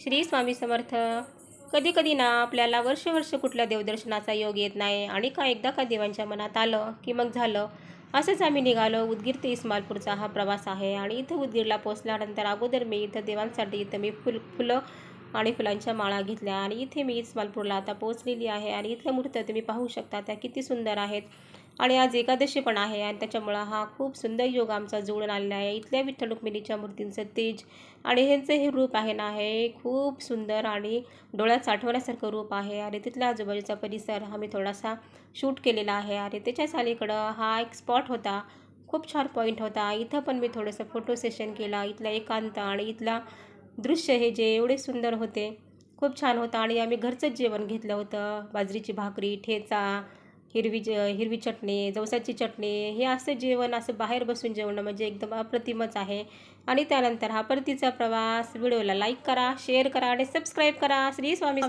श्री स्वामी समर्थ. कधी कधी ना आपल्याला वर्ष कुठल्या देवदर्शनाचा योग येत नाही आणि एकदा का देवांच्या मनात आलं की मग झालं. असंच आम्ही निघालो. उदगीर ते इस्मालपूरचा हा प्रवास आहे आणि इथं उदगीरला पोचल्यानंतर अगोदर मी इथं देवांसाठी इथं मी फुलं आणि फुलांच्या माळा घेतल्या आणि इथे मी इस्मालपूरला आता पोहोचलेली आहे. आणि इथल्या मूर्त्या तुम्ही पाहू शकता, त्या किती सुंदर आहेत. आणि आज एकादशी पण आहे आणि त्याच्यामुळं हा खूप सुंदर योग आमचा जुळून आलेला आहे. इथल्या विठ्ठल रुक्मिणीच्या मूर्तींचं तेज आणि ह्यांचं हे रूप आहे ना, हे खूप सुंदर आणि डोळ्यात साठवण्यासारखं रूप आहे. आणि तिथल्या आजूबाजूचा परिसर आम्ही थोडासा शूट केलेला आहे. आणि त्याच्याच अलीकडं हा एक स्पॉट होता, खूप छान पॉईंट होता. इथं पण मी थोडंसं फोटो सेशन केला. इथला एकांत आणि इथला दृश्य हे जे एवढे सुंदर होते, खूप छान होतं. आणि आम्ही घरचंच जेवण घेतलं होतं. बाजरीची भाकरी, ठेचा, हिरवी चटणी, जवसाची चटणी. हे असं जेवण असं बाहेर बसून जेवणं म्हणजे एकदम अप्रतिमच आहे. आणि त्यानंतर हा परतीचा प्रवास. व्हिडिओला लाईक करा, शेअर करा आणि सबस्क्राईब करा. श्री स्वामी